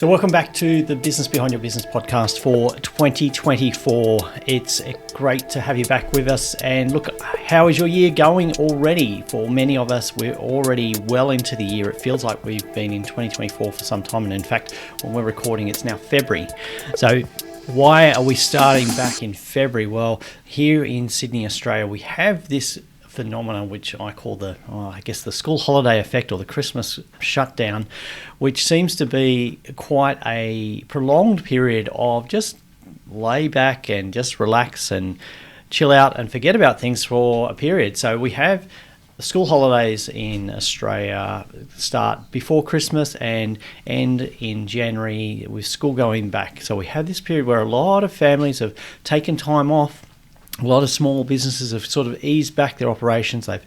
So welcome back to the Business Behind Your Business podcast for 2024. It's great to have you back with us. And look, how is your year going already? For many of us, we're already well into the year. It feels like we've been in 2024 for some time. And in fact, when we're recording, it's now February. So why are we starting back in February? Well, here in Sydney, Australia, we have this phenomenon which I call the school holiday effect, or the Christmas shutdown, which seems to be quite a prolonged period of just lay back and just relax and chill out and forget about things for a period. So we have the school holidays in Australia start before Christmas and end in January with school going back. So we have this period where a lot of families have taken time off. A lot of small businesses have sort of eased back their operations. They've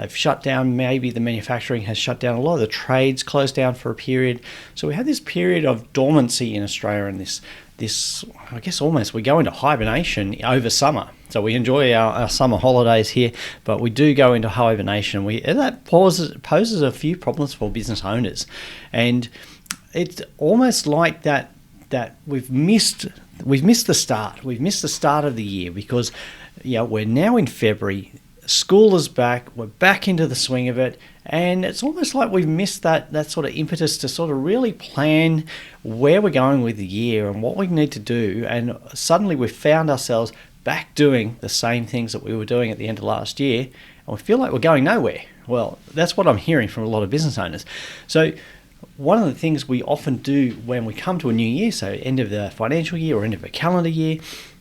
shut down. Maybe the manufacturing has shut down. A lot of the trades closed down for a period. So we have this period of dormancy in Australia, and this I guess almost we go into hibernation over summer. So we enjoy our summer holidays here, but we do go into hibernation. And that poses a few problems for business owners, and it's almost like that we've missed the start. We've missed the start of the year because we're now in February. School is back. We're back into the swing of it. And it's almost like we've missed that sort of impetus to sort of really plan where we're going with the year and what we need to do. And suddenly we've found ourselves back doing the same things that we were doing at the end of last year. And we feel like we're going nowhere. Well, that's what I'm hearing from a lot of business owners. So one of the things we often do when we come to a new year, so end of the financial year or end of a calendar year,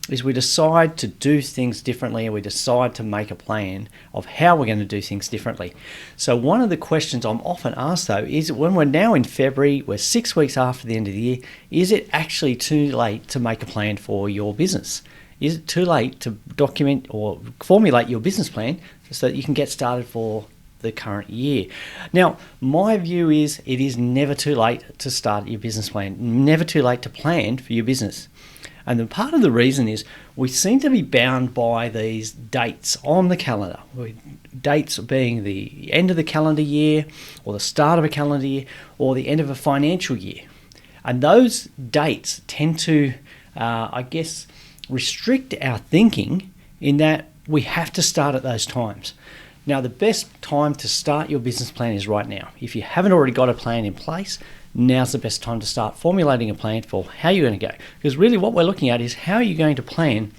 is we decide to do things differently, and we decide to make a plan of how we're going to do things differently. So one of the questions I'm often asked, though, is when we're now in February, we're 6 weeks after the end of the year, is it actually too late to make a plan for your business? Is it too late to document or formulate your business plan so that you can get started for the current year? Now, my view is it is never too late to start your business plan, never too late to plan for your business. And the part of the reason is we seem to be bound by these dates on the calendar. Dates being the end of the calendar year, or the start of a calendar year, or the end of a financial year. And those dates tend to, restrict our thinking in that we have to start at those times. Now, the best time to start your business plan is right now. If you haven't already got a plan in place, now's the best time to start formulating a plan for how you're going to go. Because really what we're looking at is how you're going to plan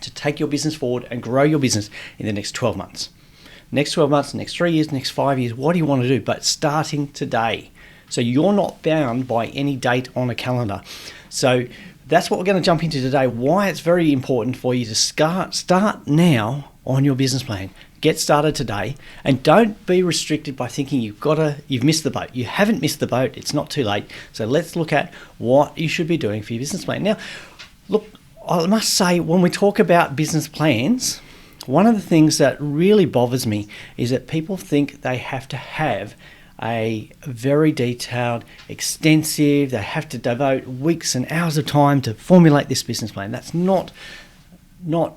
to take your business forward and grow your business in the next 12 months. Next 12 months, next 3 years, next 5 years, what do you want to do? But starting today. So you're not bound by any date on a calendar. So that's what we're going to jump into today, why it's very important for you to start now on your business plan. Get started today, and don't be restricted by thinking you've missed the boat. You haven't missed the boat. It's not too late. So let's look at what you should be doing for your business plan. Now, look, I must say, when we talk about business plans, one of the things that really bothers me is that people think they have to have a very detailed, extensive, they have to devote weeks and hours of time to formulate this business plan. That's not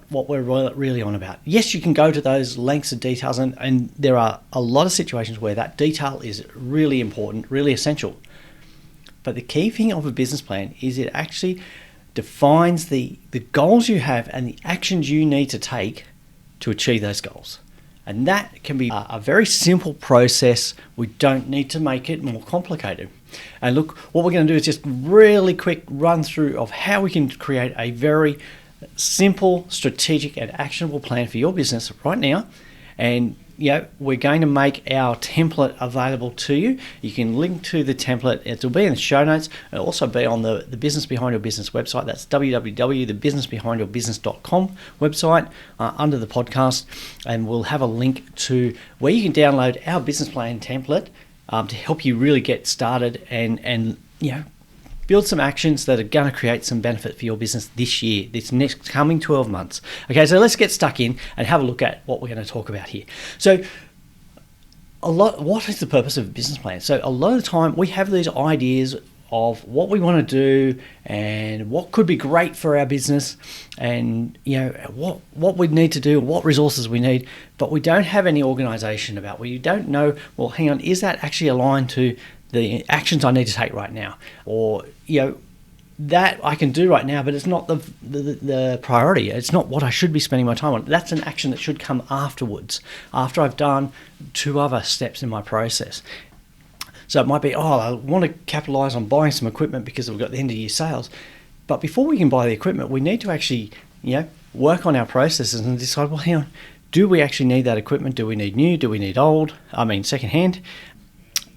what we're really on about. Yes, you can go to those lengths of details, and there are a lot of situations where that detail is really important, really essential. But the key thing of a business plan is it actually defines the goals you have and the actions you need to take to achieve those goals. And that can be a very simple process. We don't need to make it more complicated. And look, what we're going to do is just really quick run through of how we can create a very simple, strategic and actionable plan for your business right now. And we're going to make our template available to you. You can link to the template. It'll be in the show notes. It'll also be on the Business Behind Your Business website. That's www.thebusinessbehindyourbusiness.com website under the podcast. And we'll have a link to where you can download our business plan template to help you really get started and build some actions that are going to create some benefit for your business this year, this next coming 12 months. Okay, so let's get stuck in and have a look at what we're going to talk about here. So what is the purpose of a business plan? So a lot of the time we have these ideas of what we want to do and what could be great for our business and what we need to do, what resources we need, but we don't have any organization about. We don't know, well, hang on, is that actually aligned to the actions I need to take right now, or that I can do right now, but it's not the priority. It's not what I should be spending my time on. That's an action that should come afterwards, after I've done 2 other steps in my process. So it might be, I want to capitalize on buying some equipment because we've got the end of year sales. But before we can buy the equipment, we need to actually, work on our processes and decide, well, hang on, do we actually need that equipment? Do we need new? Do we need old? Secondhand?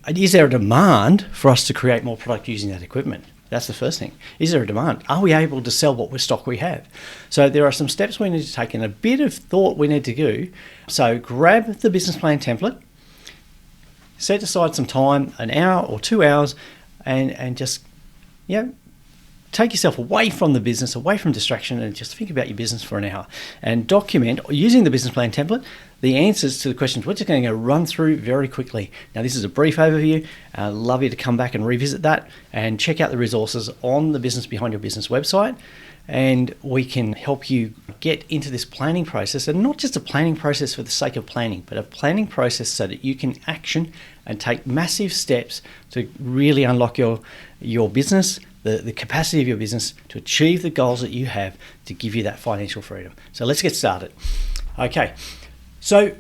Is there a demand for us to create more product using that equipment? That's the first thing. Is there a demand? Are we able to sell what stock we have? So there are some steps we need to take and a bit of thought we need to do. So grab the business plan template, set aside some time, an hour or 2 hours, and just, take yourself away from the business, away from distraction, and just think about your business for an hour and document, using the business plan template, the answers to the questions. We're just going to run through very quickly. Now, this is a brief overview. I'd love you to come back and revisit that and check out the resources on the Business Behind Your Business website. And we can help you get into this planning process, and not just a planning process for the sake of planning, but a planning process so that you can action and take massive steps to really unlock your business, the capacity of your business to achieve the goals that you have to give you that financial freedom. So let's get started. Okay, so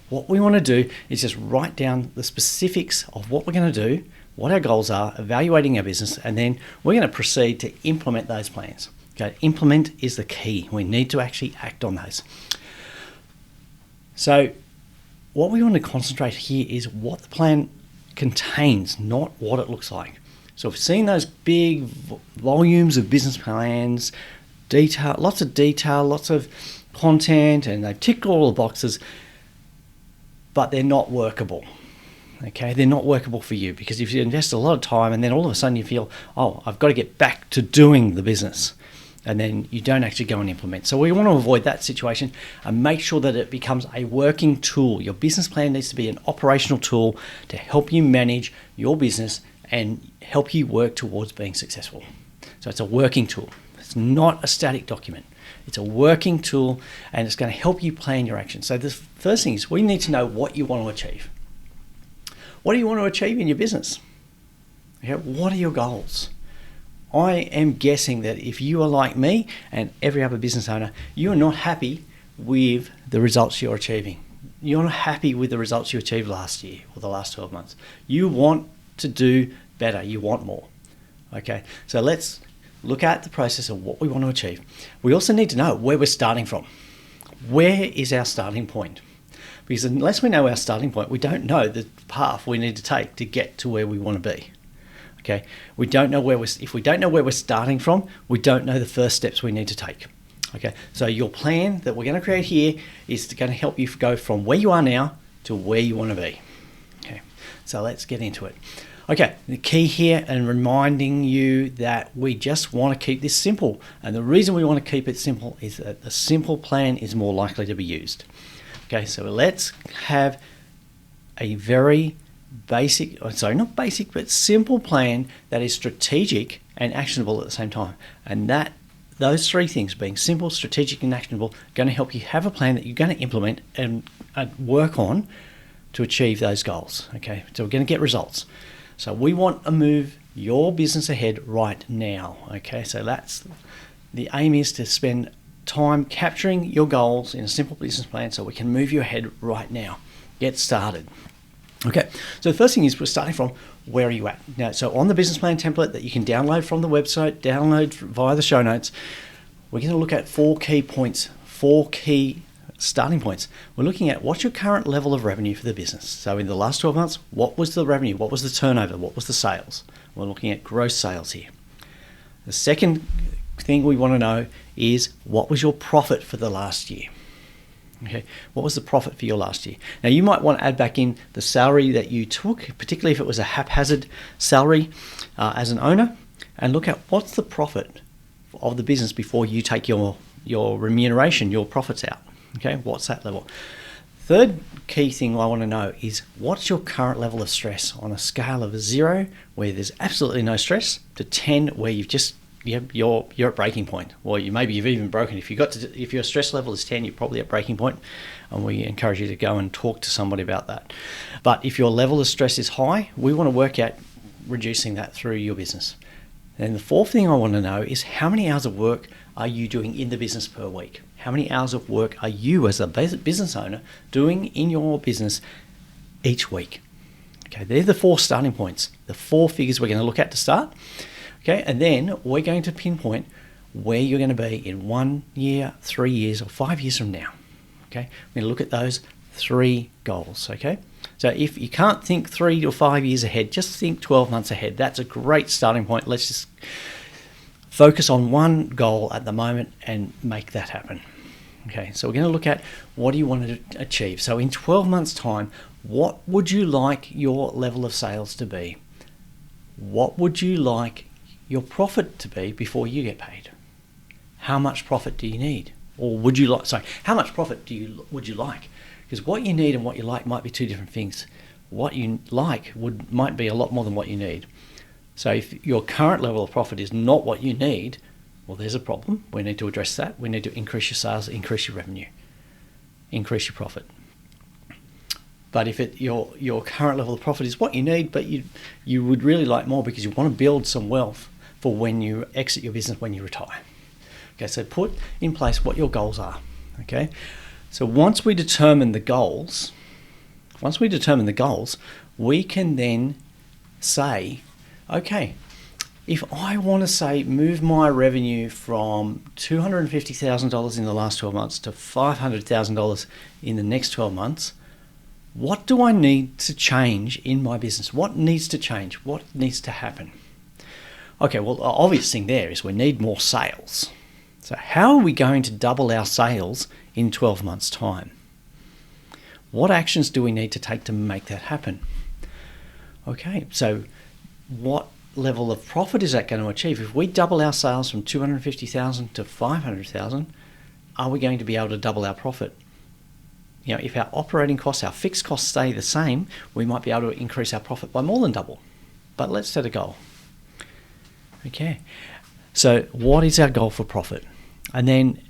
what we want to do is just write down the specifics of what we're going to do, what our goals are, evaluating our business, and then we're going to proceed to implement those plans. Okay, implement is the key. We need to actually act on those. So what we want to concentrate here is what the plan contains, not what it looks like. So we've seen those big volumes of business plans, lots of content, and they've ticked all the boxes, but they're not workable. Okay, they're not workable for you, because if you invest a lot of time and then all of a sudden you feel, I've got to get back to doing the business, and then you don't actually go and implement. So we want to avoid that situation and make sure that it becomes a working tool. Your business plan needs to be an operational tool to help you manage your business and help you work towards being successful. So it's a working tool. It's not a static document. It's a working tool, and it's going to help you plan your actions. So the first thing is we need to know what you want to achieve. What do you want to achieve in your business? Okay, what are your goals? I am guessing that if you are like me and every other business owner, you are not happy with the results you're achieving. You're not happy with the results you achieved last year or the last 12 months. You want to do better. You want more. Okay, so let's look at the process of what we want to achieve. We also need to know where we're starting from. Where is our starting point? Because unless we know our starting point, we don't know the path we need to take to get to where we want to be. Okay, we don't know if we don't know where we're starting from, we don't know the first steps we need to take. Okay, so your plan that we're going to create here is going to help you go from where you are now to where you want to be. Okay, so let's get into it. Okay, the key here, and reminding you that we just want to keep this simple. And the reason we want to keep it simple is that the simple plan is more likely to be used. Okay, so let's have a very not basic, but simple plan that is strategic and actionable at the same time. And those 3 things, being simple, strategic, and actionable, are going to help you have a plan that you're going to implement and work on to achieve those goals. Okay, so we're going to get results. So we want to move your business ahead right now. Okay, so that's the aim, is to spend time capturing your goals in a simple business plan so we can move you ahead right now. Get started. Okay, so the first thing is we're starting from where are you at? Now, so on the business plan template that you can download from the website, download via the show notes, we're going to look at 4 key points, 4 key starting points. We're looking at what's your current level of revenue for the business. So in the last 12 months, what was the revenue? What was the turnover? What was the sales? We're looking at gross sales here. The second thing we want to know is what was your profit for the last year? Okay, what was the profit for your last year? Now you might want to add back in the salary that you took, particularly if it was a haphazard salary as an owner, and look at what's the profit of the business before you take your remuneration, your profits out. Okay, what's that level? Third key thing I want to know is what's your current level of stress on a scale of 0, where there's absolutely no stress, to 10, where you've just you're at breaking point, or you've even broken. If your stress level is 10, you're probably at breaking point, and we encourage you to go and talk to somebody about that. But if your level of stress is high, we want to work out reducing that through your business. And the fourth thing I want to know is, how many hours of work are you doing in the business per week? How many hours of work are you as a business owner doing in your business each week? Okay, they're the 4 starting points, the 4 figures we're going to look at to start. Okay, and then we're going to pinpoint where you're going to be in 1 year, 3 years, or 5 years from now. Okay, we're going to look at those 3 goals. Okay, so if you can't think 3 or 5 years ahead, just think 12 months ahead. That's a great starting point. Let's just focus on one goal at the moment and make that happen. Okay, so we're going to look at, what do you want to achieve? So in 12 months' time, what would you like your level of sales to be? What would you like your profit to be before you get paid? How much profit do you need? Or would you like, how much profit would you like? Because what you need and what you like might be 2 different things. What you like might be a lot more than what you need. So if your current level of profit is not what you need, well, there's a problem. We need to address that. We need to increase your sales, increase your revenue, increase your profit. But if your current level of profit is what you need, but you would really like more because you want to build some wealth for when you exit your business, when you retire. Okay, so put in place what your goals are. Okay, so once we determine the goals, we can then say, okay, if I want to move my revenue from $250,000 in the last 12 months to $500,000 in the next 12 months, what do I need to change in my business? What needs to change? What needs to happen? Okay, well, the obvious thing there is we need more sales. So how are we going to double our sales in 12 months' time? What actions do we need to take to make that happen? Okay, so what level of profit is that going to achieve? If we double our sales from 250,000 to 500,000, are we going to be able to double our profit? If our operating costs, our fixed costs stay the same, we might be able to increase our profit by more than double. But let's set a goal. Okay, so what is our goal for profit? And then,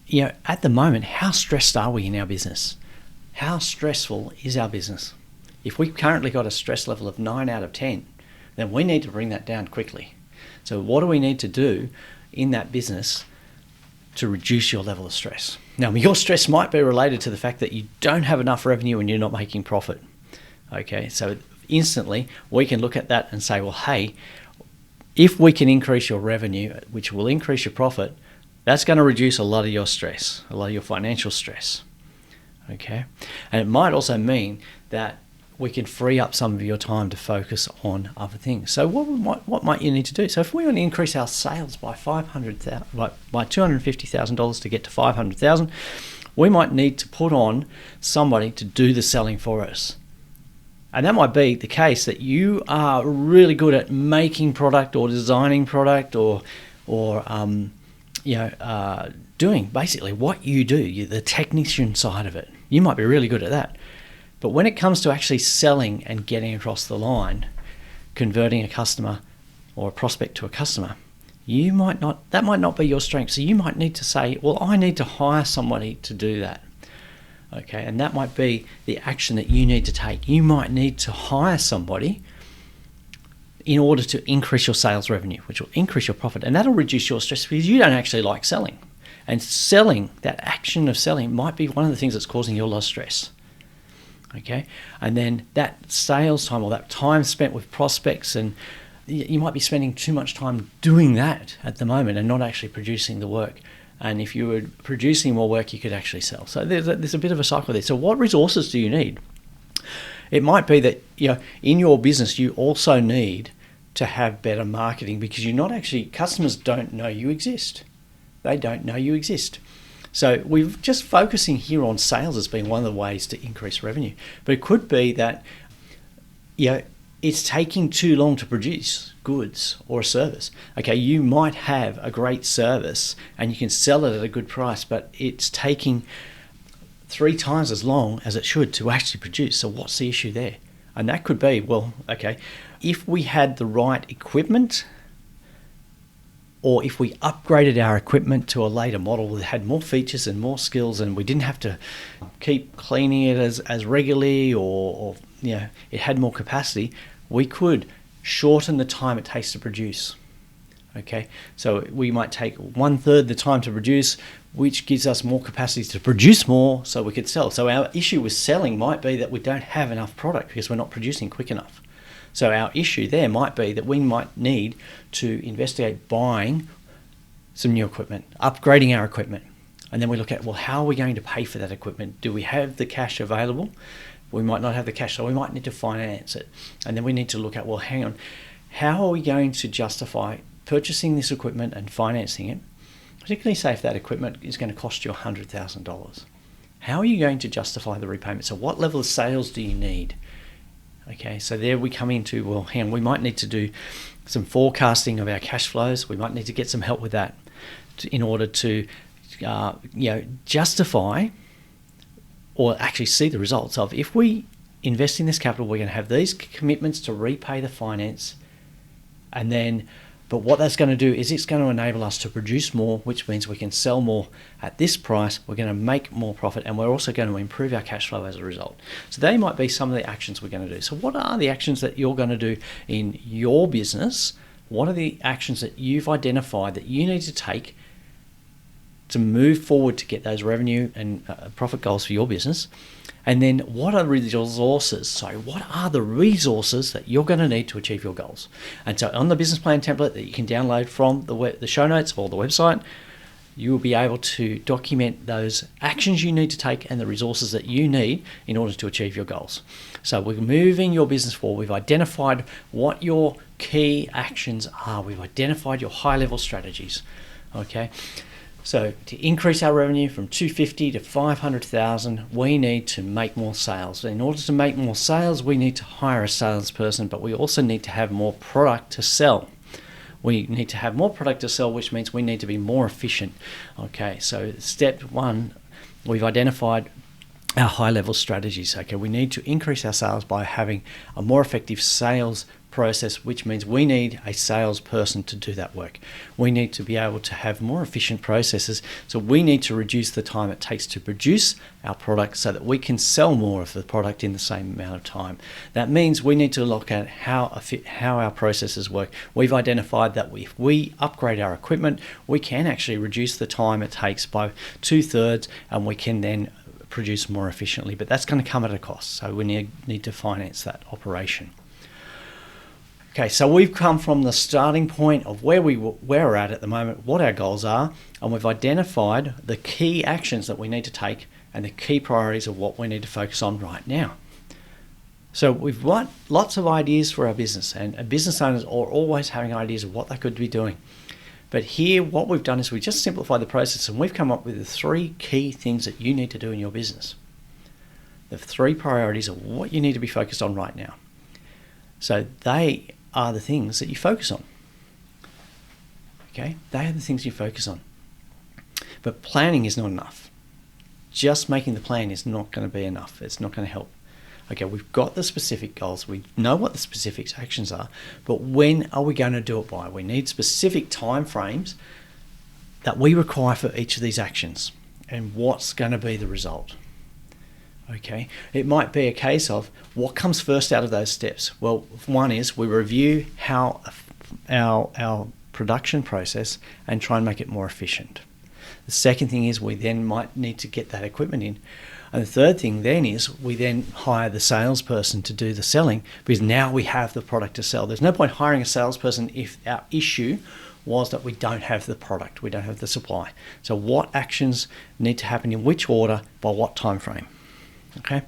at the moment, how stressed are we in our business? How stressful is our business? If we've currently got a stress level of 9 out of 10, then we need to bring that down quickly. So what do we need to do in that business to reduce your level of stress? Now, your stress might be related to the fact that you don't have enough revenue and you're not making profit. Okay, so instantly we can look at that and say, well, hey, if we can increase your revenue, which will increase your profit, that's going to reduce a lot of your stress, a lot of your financial stress. Okay, and it might also mean that we can free up some of your time to focus on other things. So what might you need to do? So if we want to increase our sales by $250,000 to get to $500,000, we might need to put on somebody to do the selling for us. And that might be the case that you are really good at making product or designing product or doing basically what you do, the technician side of it. You might be really good at that. But when it comes to actually selling and getting across the line, converting a customer or a prospect to a customer, that might not be your strength. So you might need to say, well, I need to hire somebody to do that. Okay, and that might be the action that you need to take. You might need to hire somebody in order to increase your sales revenue, which will increase your profit, and that'll reduce your stress because you don't actually like selling. And selling, that action of selling, might be one of the things that's causing you a lot of stress. Okay, and then that sales time or that time spent with prospects, and you might be spending too much time doing that at the moment and not actually producing the work. And if you were producing more work, you could actually sell. So there's a bit of a cycle there. So what resources do you need? It might be that in your business you also need to have better marketing because customers don't know you exist. They don't know you exist. So we're just focusing here on sales as being one of the ways to increase revenue. But it could be that it's taking too long to produce goods or a service. Okay, you might have a great service and you can sell it at a good price, but it's taking 3 times as long as it should to actually produce. So what's the issue there? And that could be, well, okay, if we had the right equipment or if we upgraded our equipment to a later model that had more features and more skills, and we didn't have to keep cleaning it as regularly, or it had more capacity, we could shorten the time it takes to produce. Okay, so we might take 1/3 the time to produce, which gives us more capacity to produce more so we could sell. So our issue with selling might be that we don't have enough product because we're not producing quick enough. So our issue there might be that we might need to investigate buying some new equipment, upgrading our equipment. And then we look at, well, how are we going to pay for that equipment? Do we have the cash available? We might not have the cash, so we might need to finance it. And then we need to look at, well, hang on, how are we going to justify purchasing this equipment and financing it? Particularly say if that equipment is going to cost you $100,000. How are you going to justify the repayment? So what level of sales do you need? Okay, so there we come into, well, hang on, we might need to do some forecasting of our cash flows. We might need to get some help with that in order to justify or actually see the results of, if we invest in this capital, we're going to have these commitments to repay the finance, and then but what that's going to do is it's going to enable us to produce more, which means we can sell more at this price. We're going to make more profit, and we're also going to improve our cash flow as a result. So they might be some of the actions we're going to do. So what are the actions that you're going to do in your business? What are the actions that you've identified that you need to take to move forward to get those revenue and profit goals for your business? And then what are the resources? So what are the resources that you're going to need to achieve your goals? And so on the business plan template that you can download from the show notes or the website, you will be able to document those actions you need to take and the resources that you need in order to achieve your goals. So we're moving your business forward. We've identified what your key actions are. We've identified your high-level strategies. Okay. So to increase our revenue from 250 to 500,000, we need to make more sales. In order to make more sales, we need to hire a salesperson, but we also need to have more product to sell. We need to have more product to sell, which means we need to be more efficient. Okay, so step one, we've identified our high-level strategies. Okay, we need to increase our sales by having a more effective sales process, which means we need a salesperson to do that work. We need to be able to have more efficient processes, so we need to reduce the time it takes to produce our product so that we can sell more of the product in the same amount of time. That means we need to look at how our processes work. We've identified that if we upgrade our equipment, we can actually reduce the time it takes by 2/3, and we can then produce more efficiently, but that's going to come at a cost, so we need to finance that operation. Okay, so we've come from the starting point of where we're at the moment, what our goals are, and we've identified the key actions that we need to take and the key priorities of what we need to focus on right now. So we've got lots of ideas for our business, and business owners are always having ideas of what they could be doing. But here, what we've done is we just simplified the process, and we've come up with the 3 key things that you need to do in your business. The 3 priorities of what you need to be focused on right now. So they are the things that you focus on. Okay, they are the things you focus on. But planning is not enough. Just making the plan is not going to be enough. It's not going to help. Okay, we've got the specific goals. We know what the specific actions are, but when are we going to do it by? We need specific time frames that we require for each of these actions, and what's going to be the result. Okay, it might be a case of what comes first out of those steps. Well, one is we review how our production process and try and make it more efficient. The second thing is we then might need to get that equipment in. And the third thing then is we then hire the salesperson to do the selling, because now we have the product to sell. There's no point hiring a salesperson if our issue was that we don't have the product, we don't have the supply. So what actions need to happen in which order by what time frame? Okay,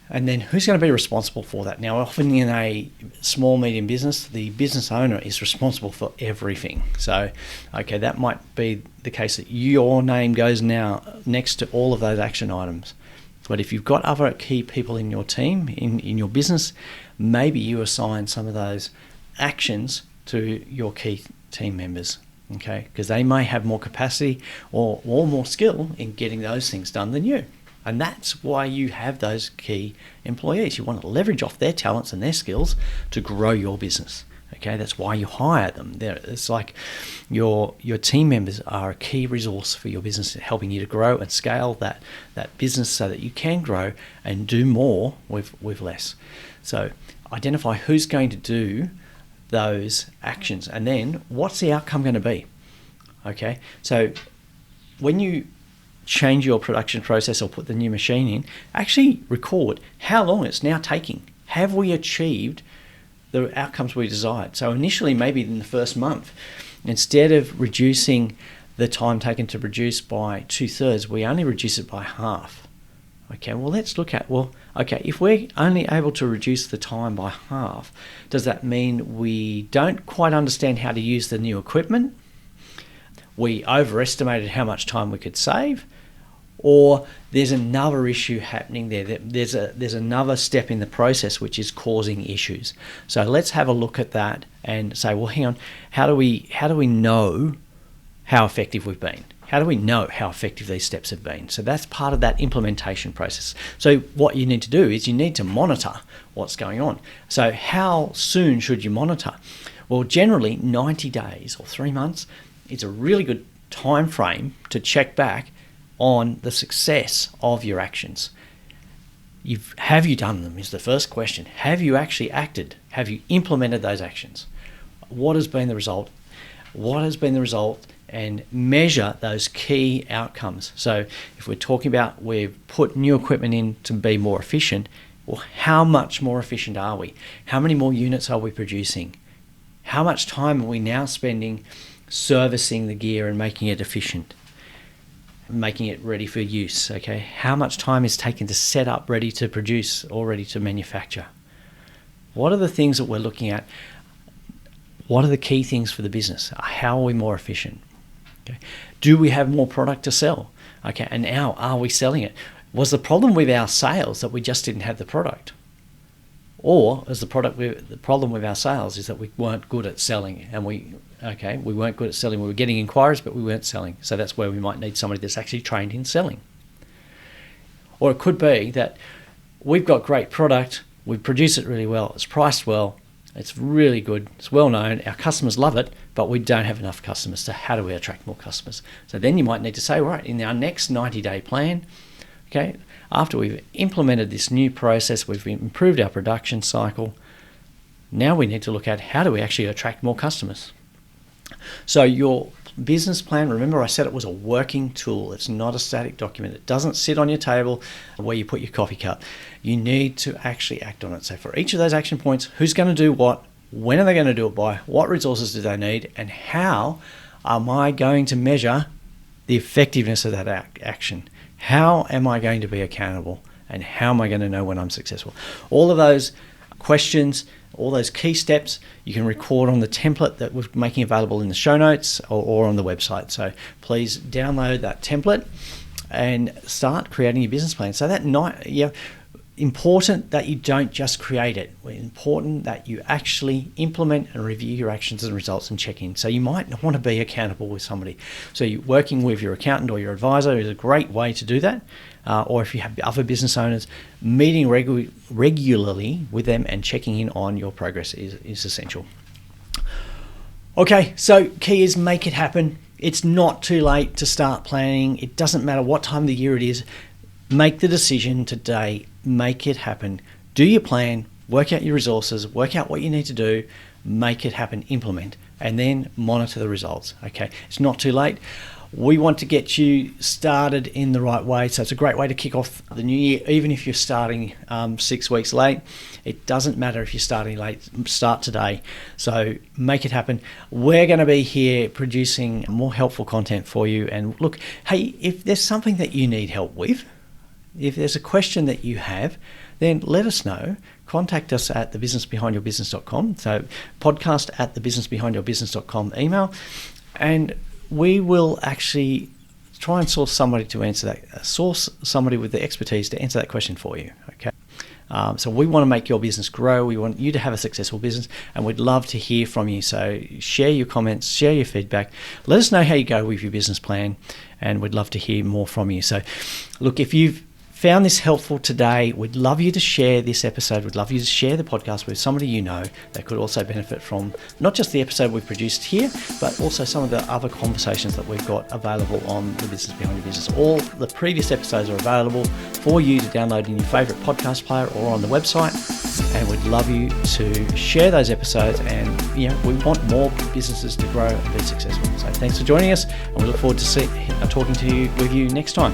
and then who's going to be responsible for that? Now, often in a small, medium business, the business owner is responsible for everything. So, okay, that might be the case that your name goes now next to all of those action items. But if you've got other key people in your team, in your business, maybe you assign some of those actions to your key team members. Okay, because they may have more capacity or more skill in getting those things done than you. And that's why you have those key employees. You want to leverage off their talents and their skills to grow your business. Okay, that's why you hire them. It's like your team members are a key resource for your business, helping you to grow and scale that business so that you can grow and do more with less. So identify who's going to do those actions, and then what's the outcome going to be. Okay, so when you change your production process or put the new machine in, actually record how long it's now taking. Have we achieved the outcomes we desired? So initially, maybe in the first month, instead of reducing the time taken to produce by 2/3, we only reduce it by half. Okay, well, let's look at, if we're only able to reduce the time by half, does that mean we don't quite understand how to use the new equipment? We overestimated how much time we could save? Or there's another issue happening there? There's another step in the process which is causing issues. So let's have a look at that and say, well, hang on, how do we know how effective we've been? How do we know how effective these steps have been? So that's part of that implementation process. So what you need to do is you need to monitor what's going on. So how soon should you monitor? Well, generally 90 days or 3 months is a really good time frame to check back on the success of your actions. Have you done them is the first question. Have you actually acted? Have you implemented those actions? What has been the result? What has been the result? And measure those key outcomes. So if we're talking about we've put new equipment in to be more efficient, well, how much more efficient are we? How many more units are we producing? How much time are we now spending servicing the gear and making it efficient? Making it ready for use, okay? How much time is taken to set up ready to produce or ready to manufacture? What are the things that we're looking at? What are the key things for the business? How are we more efficient? Okay. Do we have more product to sell? Okay, and now are we selling it? Was the problem with our sales that we just didn't have the product? Or is the problem with our sales is that we weren't good at selling, and we weren't good at selling. We were getting inquiries, but we weren't selling. So that's where we might need somebody that's actually trained in selling. Or it could be that we've got great product, we produce it really well, it's priced well, it's really good, it's well known, our customers love it, but we don't have enough customers. So how do we attract more customers? So then you might need to say, right, in our next 90-day plan, okay, after we've implemented this new process, we've improved our production cycle, now we need to look at how do we actually attract more customers. So your business plan, remember I said it was a working tool. It's not a static document. It doesn't sit on your table where you put your coffee cup. You need to actually act on it. So for each of those action points, who's going to do what? When are they going to do it by? What resources do they need? And how am I going to measure the effectiveness of that action? How am I going to be accountable? And how am I going to know when I'm successful? All of those questions, all those key steps, you can record on the template that we're making available in the show notes or on the website. So please download that template and start creating your business plan. So that important that you don't just create it. It's important that you actually implement and review your actions and results and check in. So you might want to be accountable with somebody. So you working with your accountant or your advisor is a great way to do that. Or if you have other business owners, meeting regularly with them and checking in on your progress is essential. Okay, so key is make it happen. It's not too late to start planning. It doesn't matter what time of the year it is. Make the decision today. Make it happen. Do your plan. Work out your resources. Work out what you need to do. Make it happen. Implement. And then monitor the results. Okay, it's not too late. We want to get you started in the right way. So it's a great way to kick off the new year, even if you're starting 6 weeks late. It doesn't matter if you're starting late, start today. So make it happen. We're going to be here producing more helpful content for you. And look, hey, if there's something that you need help with, if there's a question that you have, then let us know. Contact us at thebusinessbehindyourbusiness.com. So podcast at thebusinessbehindyourbusiness.com email. And we will actually try and source somebody to answer that, source somebody with the expertise to answer that question for you, okay? So we want to make your business grow. We want you to have a successful business, and we'd love to hear from you. So share your comments, share your feedback. Let us know how you go with your business plan, and we'd love to hear more from you. So look, if you've found this helpful today, we'd love you to share this episode. We'd love you to share the podcast with somebody you know that could also benefit from not just the episode we've produced here, but also some of the other conversations that we've got available on the Business Behind Your Business. All the previous episodes are available for you to download in your favorite podcast player or on the website. And we'd love you to share those episodes, and we want more businesses to grow and be successful. So thanks for joining us, and we look forward to talking to you with you next time.